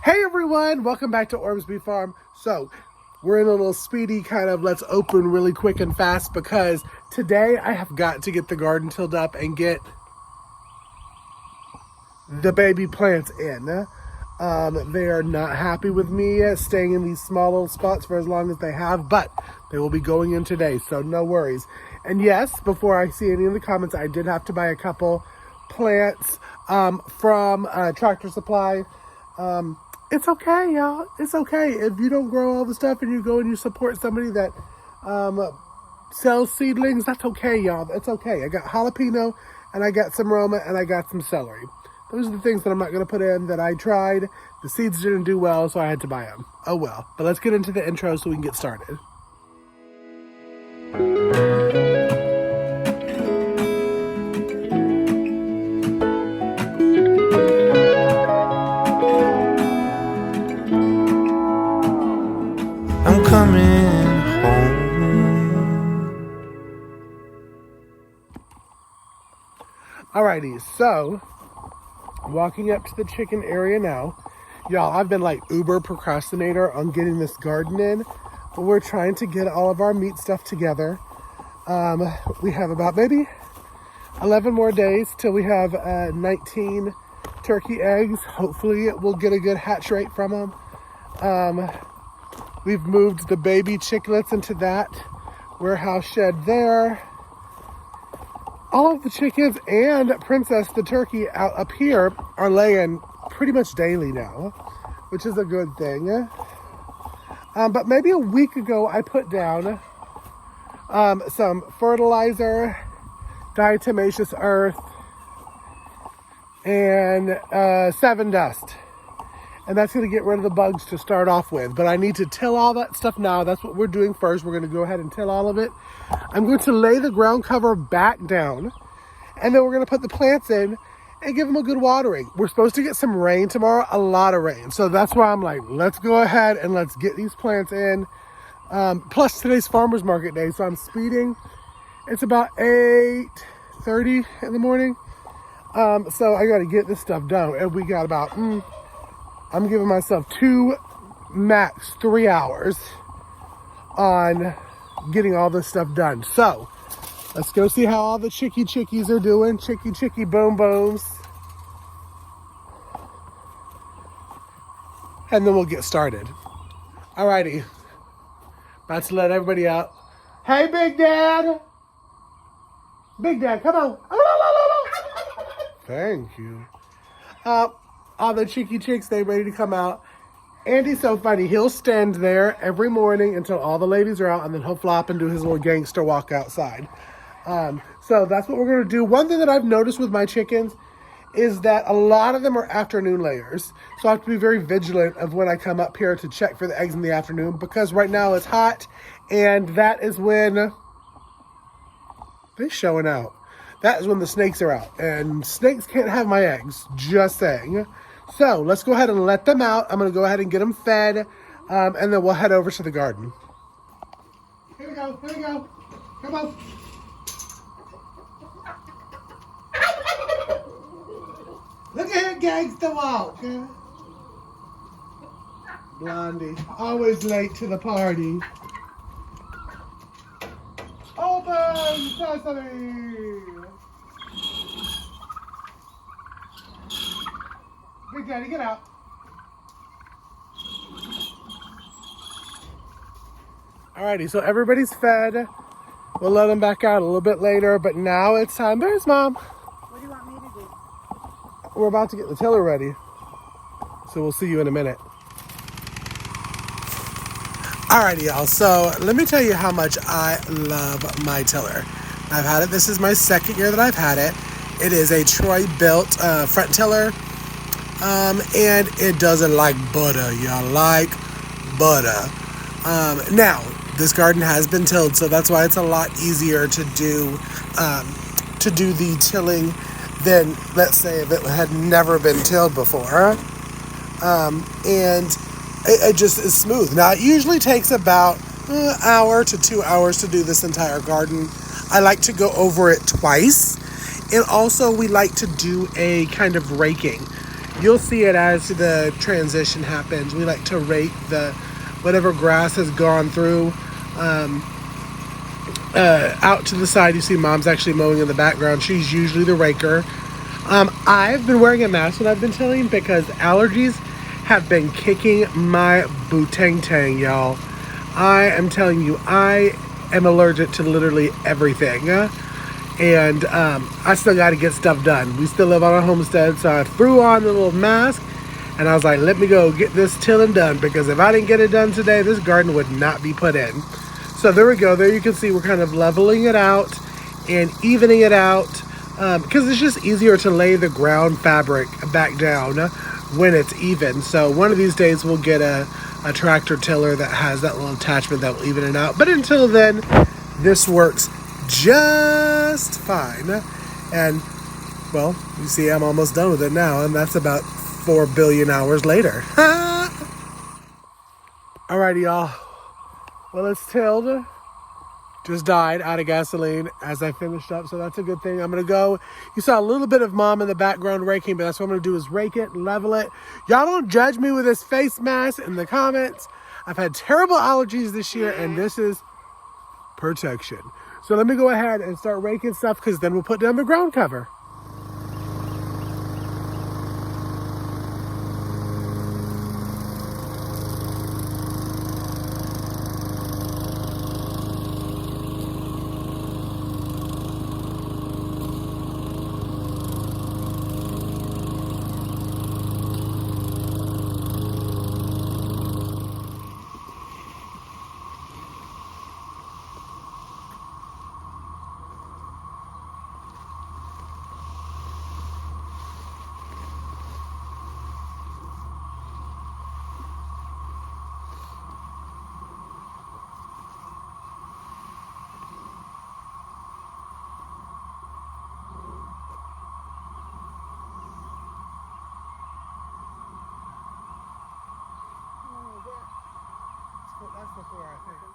Hey everyone, welcome back to Ormsby Farm. So we're in a little speedy kind of let's open really quick and fast because today I have got to get the garden tilled up and get the baby plants in. They are not happy with me staying in these small little spots for as long as they have, but they will be going in today, so no worries. And yes, before I see any of the comments, I did have to buy a couple plants from Tractor Supply. It's okay, y'all. It's okay. If you don't grow all the stuff and you go and you support somebody that sells seedlings, that's okay, y'all. It's okay. I got jalapeno, and I got some Roma, and I got some celery. Those are the things that I'm not going to put in that I tried. The seeds didn't do well, so I had to buy them. Oh, well. But let's get into the intro so we can get started. I'm coming home. Alrighty, so walking up to the chicken area now. Y'all, I've been like uber procrastinator on getting this garden in, but we're trying to get all of our meat stuff together. We have about maybe 11 more days till we have 19 turkey eggs. Hopefully we'll get a good hatch rate from them. We've moved the baby chicklets into that warehouse shed there. All of the chickens and Princess, the turkey, out up here are laying pretty much daily now, which is a good thing. But maybe a week ago, I put down some fertilizer, diatomaceous earth, and 7 dust. And that's going to get rid of the bugs to start off with. But I need to till all that stuff now. That's what we're doing first. We're going to go ahead and till all of it. I'm going to lay the ground cover back down. And then we're going to put the plants in and give them a good watering. We're supposed to get some rain tomorrow, a lot of rain. So that's why I'm like, let's go ahead and let's get these plants in. Plus today's farmer's market day. So I'm speeding. It's about 8:30 in the morning. So I got to get this stuff done. And we got about... I'm giving myself 2, max 3 hours on getting all this stuff done. So, let's go see how all the chickies are doing. Chicky boom booms. And then we'll get started. Alrighty. About to let everybody out. Hey, Big Dad! Big Dad, come on. Thank you. All the chicks, they ready to come out. Andy's so funny. He'll stand there every morning until all the ladies are out, and then he'll flop and do his little gangster walk outside. So that's what we're going to do. One thing that I've noticed with my chickens is that a lot of them are afternoon layers. So I have to be very vigilant of when I come up here to check for the eggs in the afternoon, because right now it's hot, and that is when they're showing out. That is when the snakes are out, and snakes can't have my eggs, just saying. So let's go ahead and let them out. I'm going to go ahead and get them fed, and then we'll head over to the garden. Here we go. Come on. Look at her gangster walk. Blondie, always late to the party. Open sesame. Big Daddy, get out. Alrighty, so everybody's fed. We'll let them back out a little bit later, but now it's time. There's Mom. What do you want me to do? We're about to get the tiller ready. So we'll see you in a minute. Alrighty, y'all. So let me tell you how much I love my tiller. I've had it. This is my second year that I've had it. It is a Troy built front tiller. And it doesn't like butter, y'all, like butter. Now, this garden has been tilled, so that's why it's a lot easier to do the tilling than, let's say, if it had never been tilled before. And it just is smooth. Now, it usually takes about an hour to 2 hours to do this entire garden. I like to go over it twice. And also, we like to do a kind of raking. You'll see it as the transition happens. We like to rake the whatever grass has gone through. Out to the side, you see Mom's actually mowing in the background. She's usually the raker. I've been wearing a mask when I've been tilling because allergies have been kicking my bootang-tang, y'all. I am telling you, I am allergic to literally everything. And I still got to get stuff done. We still live on a homestead, so I threw on the little mask and I was like, let me go get this tilling done, because if I didn't get it done today, this garden would not be put in. So there we go. There you can see we're kind of leveling it out and evening it out, because it's just easier to lay the ground fabric back down when it's even. So one of these days we'll get a tractor tiller that has that little attachment that will even it out. But until then, this works just fine. And well, you see I'm almost done with it now, and that's about 4 billion hours later. Alrighty, y'all. Well, it's tilled. Just died out of gasoline as I finished up, so that's a good thing. I'm gonna go. You saw a little bit of Mom in the background raking, but that's what I'm gonna do is rake it, level it. Y'all don't judge me with this face mask in the comments. I've had terrible allergies this year, and this is protection. So let me go ahead and start raking stuff, because then we'll put down the ground cover.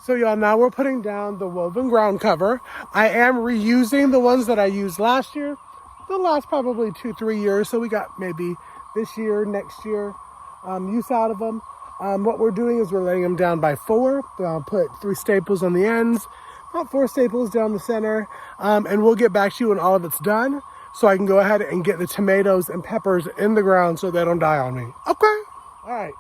So y'all, now we're putting down the woven ground cover. I am reusing the ones that I used last year. They'll last probably 2-3 years. So we got maybe this year, next year, use out of them. What we're doing is we're laying them down by 4. I'll put 3 staples on the ends, about 4 staples down the center. And we'll get back to you when all of it's done, so I can go ahead and get the tomatoes and peppers in the ground so they don't die on me. Okay. All right.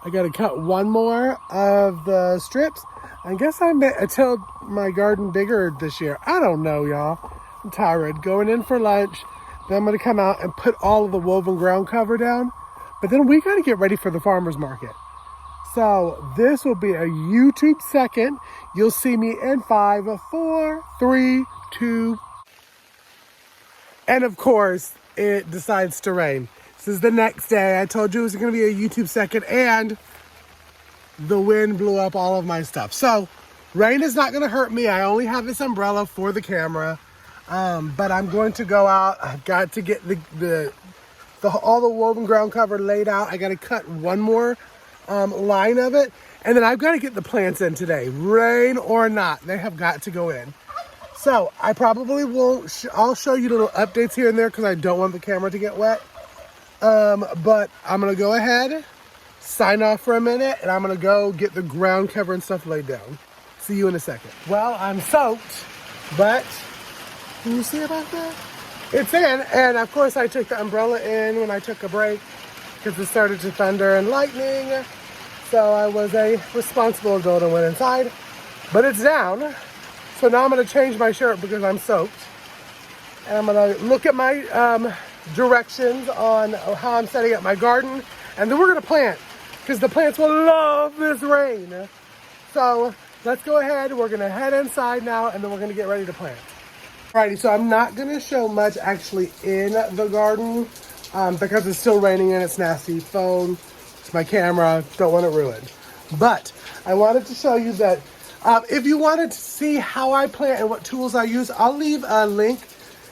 I gotta cut one more of the strips. I guess I tilled my garden bigger this year. I don't know, y'all. I'm tired. Going in for lunch. Then I'm gonna come out and put all of the woven ground cover down. But then we gotta get ready for the farmer's market. So this will be a YouTube second. You'll see me in 5, 4, 3, 2. And of course, it decides to rain. This is the next day. I told you it was going to be a YouTube second, and the wind blew up all of my stuff. So rain is not going to hurt me. I only have this umbrella for the camera, but I'm going to go out. I've got to get all the woven ground cover laid out. I got to cut one more line of it, and then I've got to get the plants in today. Rain or not, they have got to go in. So I probably won't. I'll show you little updates here and there because I don't want the camera to get wet. But I'm going to go ahead, sign off for a minute, and I'm going to go get the ground cover and stuff laid down. See you in a second. Well, I'm soaked, but can you see about that? It's in, and of course I took the umbrella in when I took a break because it started to thunder and lightning. So I was a responsible adult and went inside, but it's down. So now I'm going to change my shirt because I'm soaked. And I'm going to look at my directions on how I'm setting up my garden, and then we're gonna plant because the plants will love this rain. So let's go ahead. We're gonna head inside now, and then we're gonna get ready to plant. Alrighty, so I'm not gonna show much actually in the garden because it's still raining and it's nasty. Phone, it's my camera, don't want it ruined. But I wanted to show you that if you wanted to see how I plant and what tools I use, I'll leave a link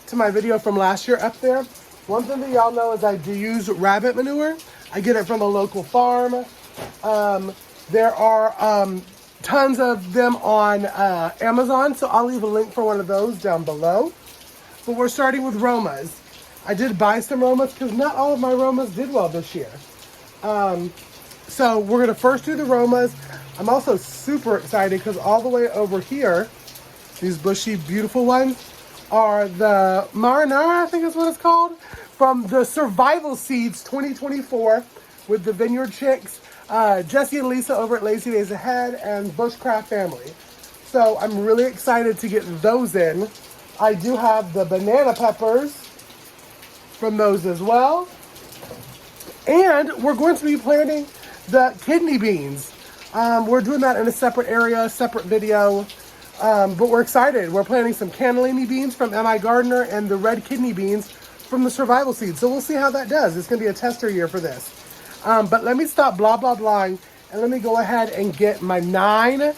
to my video from last year up there. One thing that y'all know is I do use rabbit manure. I get it from a local farm. There are tons of them on Amazon, so I'll leave a link for one of those down below. But we're starting with Romas. I did buy some Romas because not all of my Romas did well this year. So we're gonna first do the Romas. I'm also super excited because all the way over here, these bushy, beautiful ones, are the Marinara, I think is what it's called, from the Survival Seeds 2024 with the Vineyard Chicks, Jesse and Lisa over at Lazy Days Ahead, and Bushcraft Family. So I'm really excited to get those in. I do have the banana peppers from those as well. And we're going to be planting the kidney beans. We're doing that in a separate area, separate video. But we're excited. We're planting some cannellini beans from M.I. Gardener and the red kidney beans from the Survival Seeds. So we'll see how that does. It's going to be a tester year for this. But let me stop blah, blah, blahing, and let me go ahead and get my 9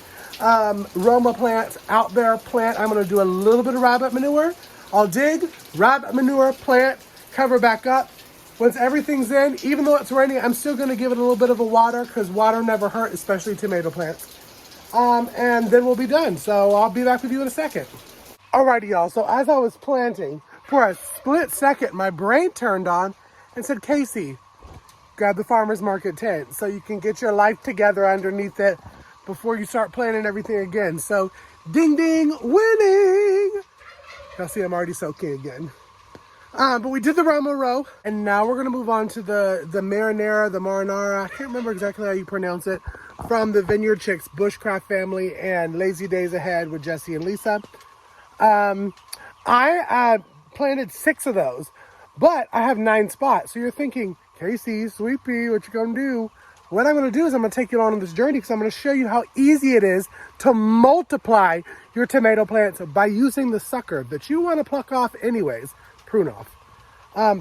Roma plants out there. I'm going to do a little bit of rabbit manure. I'll dig, rabbit manure, plant, cover back up. Once everything's in, even though it's raining, I'm still going to give it a little bit of a water because water never hurt, especially tomato plants. And then we'll be done. So I'll be back with you in a second. Alrighty, y'all. So as I was planting, for a split second, my brain turned on and said, Casey, grab the farmer's market tent so you can get your life together underneath it before you start planting everything again. So ding, ding, winning. Y'all see I'm already soaking again. But we did the Roma row, and now we're going to move on to the Marinara, I can't remember exactly how you pronounce it, from the Vineyard Chicks, Bushcraft Family, and Lazy Days Ahead with Jesse and Lisa. I planted 6 of those, but I have 9 spots. So you're thinking, Casey, sweet pea, what you going to do? What I'm going to do is I'm going to take you on this journey because I'm going to show you how easy it is to multiply your tomato plants by using the sucker that you want to pluck off anyways. Prune off.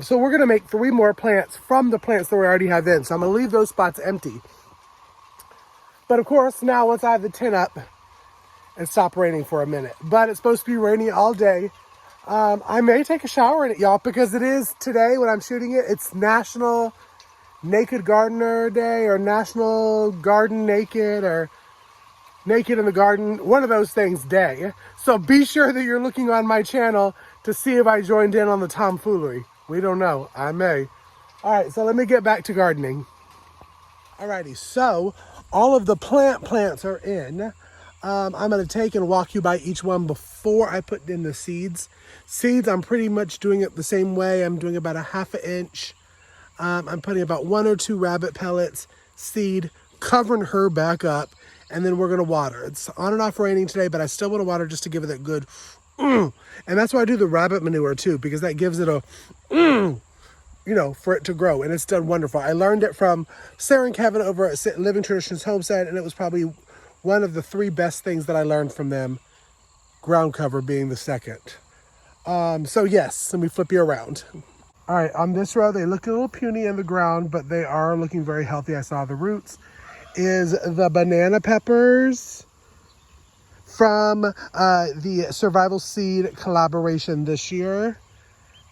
So we're going to make 3 more plants from the plants that we already have in. So I'm going to leave those spots empty. But of course, now once I have the tent up, it stopped raining for a minute. But it's supposed to be rainy all day. I may take a shower in it, y'all, because it is today when I'm shooting it. It's National Naked Gardener Day, or National Garden Naked, or Naked in the Garden, one of those things day. So be sure that you're looking on my channel to see if I joined in on the tomfoolery. We don't know. I may. All right, so let me get back to gardening. Alrighty, so all of the plants are in. I'm going to take and walk you by each one before I put in the seeds. Seeds, I'm pretty much doing it the same way. I'm doing about a 1/2 inch. I'm putting about 1 or 2 rabbit pellets, seed, covering her back up, and then we're going to water. It's on and off raining today, but I still want to water just to give it that good and that's why I do the rabbit manure too, because that gives it a for it to grow, and it's done wonderful. I learned it from Sarah and Kevin over at Living Traditions Homestead, and it was probably one of the 3 best things that I learned from them, ground cover being the second. So yes, let me flip you around. All right, on this row, they look a little puny in the ground, but they are looking very healthy. I saw the roots. Is the banana peppers from the Survival Seed collaboration this year.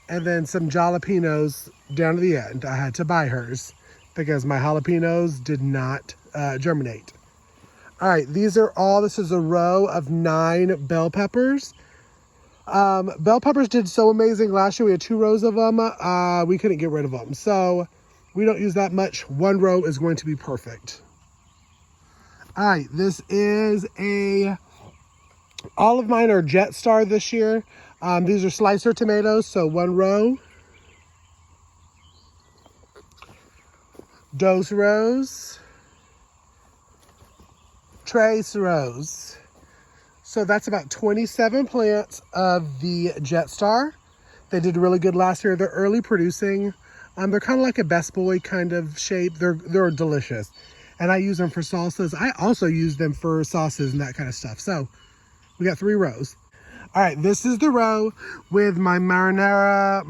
And then some jalapenos down to the end. I had to buy hers because my jalapenos did not germinate. All right, this is a row of 9 bell peppers. Bell peppers did so amazing. Last year we had 2 rows of them. We couldn't get rid of them. So we don't use that much. 1 row is going to be perfect. All right, this is all of mine are Jet Star this year. These are slicer tomatoes, so 1 row. Dos rows. Tres rows. So that's about 27 plants of the Jet Star. They did really good last year. They're early producing. They're kind of like a Best Boy kind of shape. They're delicious. And I use them for salsas. I also use them for sauces and that kind of stuff. So we got 3 rows. All right, this is the row with my Marinara,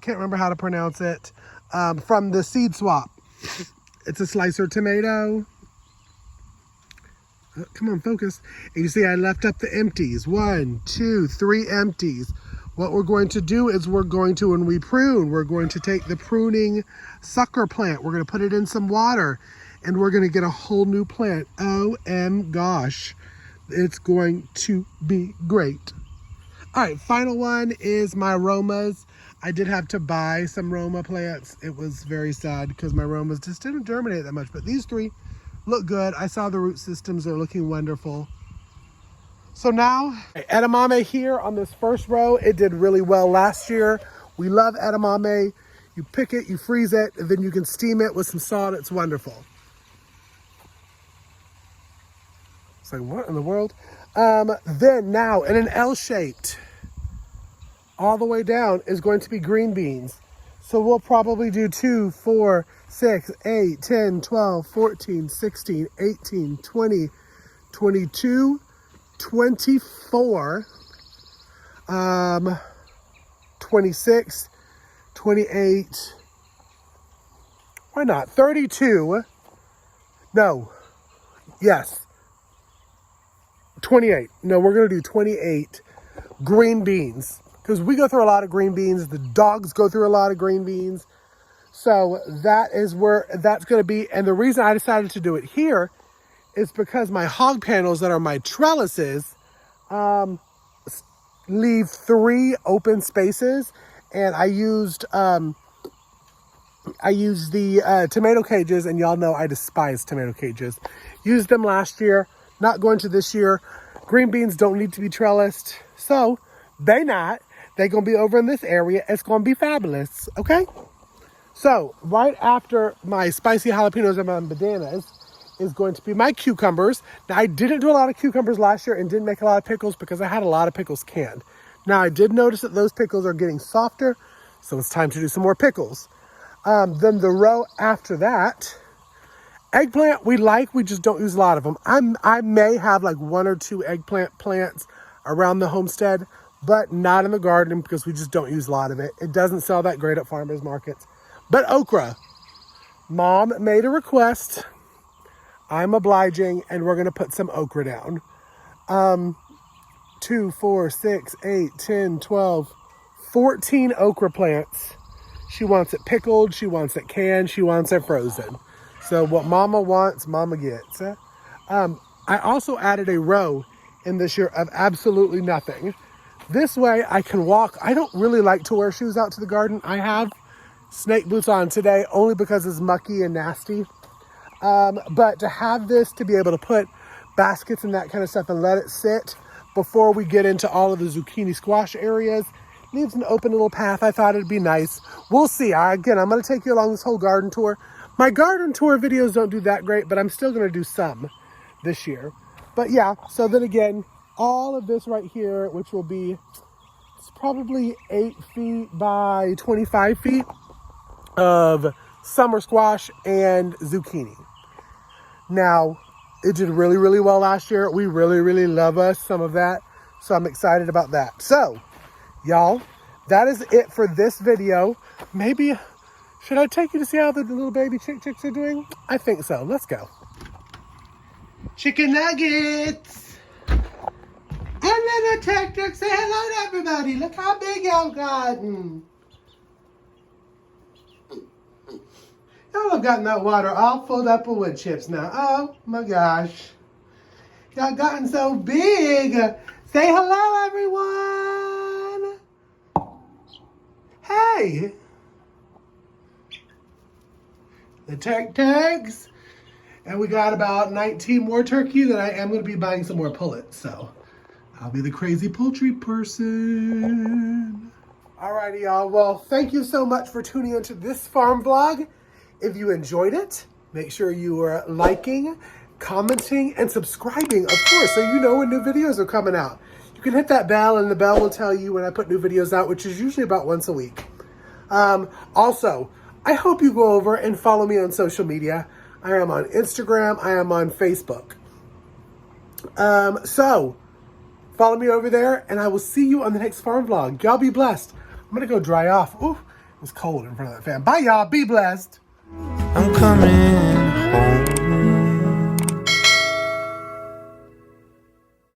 can't remember how to pronounce it, from the seed swap. It's a slicer tomato. Come on, focus. And you see I left up the empties. 1, 2, 3 empties. What we're going to do is when we prune, we're going to take the pruning sucker plant. We're going to put it in some water, and we're going to get a whole new plant. OM gosh. It's going to be great. All right, final one is my aromas. I did have to buy some Roma plants. It was very sad because my Romas just didn't germinate that much. But these 3 look good. I saw the root systems are looking wonderful. So now, edamame here on this first row. It did really well last year. We love edamame. You pick it, you freeze it, and then you can steam it with some salt. It's wonderful. It's like, what in the world? Then now, in an L-shaped, all the way down is going to be green beans. So we'll probably do 2, 4, 6, 8, 10, 12, 14, 16, 18, 20, 22, 24, 26, 28, why not? 32, no, yes, 28. No, we're gonna do 28 green beans because we go through a lot of green beans. The dogs go through a lot of green beans. So that is where that's gonna be. And the reason I decided to do it here is because my hog panels that are my trellises leave 3 open spaces. And I used the tomato cages, and y'all know I despise tomato cages. Used them last year, not going to this year. Green beans don't need to be trellised, so they not. They're gonna be over in this area. It's gonna be fabulous, okay? So right after my spicy jalapenos and my bananas is going to be my cucumbers. Now I didn't do a lot of cucumbers last year and didn't make a lot of pickles because I had a lot of pickles canned. Now I did notice that those pickles are getting softer, so it's time to do some more pickles. Then the row after that, eggplant we just don't use a lot of them. I may have like 1 or 2 eggplant plants around the homestead, but not in the garden because we just don't use a lot of it. It doesn't sell that great at farmers markets. But okra, Mom made a request. I'm obliging, and we're gonna put some okra down. 2, 4, 6, 8, 10, 12, 14 okra plants. She wants it pickled, she wants it canned, she wants it frozen. So what Mama wants, Mama gets. I also added a row in this year of absolutely nothing. This way I can walk. I don't really like to wear shoes out to the garden. I have snake boots on today only because it's mucky and nasty. But to have this, to be able to put baskets and that kind of stuff and let it sit before we get into all of the zucchini squash areas, leaves an open little path. I thought it'd be nice. We'll see. Again, I'm going to take you along this whole garden tour. My garden tour videos don't do that great, but I'm still going to do some this year. But yeah, so then again, all of this right here, which will be, it's probably 8 feet by 25 feet of summer squash and zucchini. Now, it did really, really well last year. We really, really love us some of that. So I'm excited about that. So, y'all, that is it for this video. Maybe, should I take you to see how the little baby chicks are doing? I think so. Let's go. Chicken nuggets. And then the tuk-tuk, say hello to everybody. Look how big y'all gotten. Y'all have gotten that water all filled up with wood chips now. Oh my gosh. Y'all gotten so big. Say hello, everyone. Hey. The tuk-tuks. And we got about 19 more turkeys, and I am going to be buying some more pullets. So I'll be the crazy poultry person. Alrighty, y'all. Well, thank you so much for tuning into this farm vlog. If you enjoyed it, make sure you are liking, commenting, and subscribing, of course, so you know when new videos are coming out. You can hit that bell, and the bell will tell you when I put new videos out, which is usually about once a week. Also, I hope you go over and follow me on social media. I am on Instagram. I am on Facebook. So, follow me over there, and I will see you on the next farm vlog. Y'all be blessed. I'm going to go dry off. Ooh, it was cold in front of that fan. Bye, y'all. Be blessed. I'm coming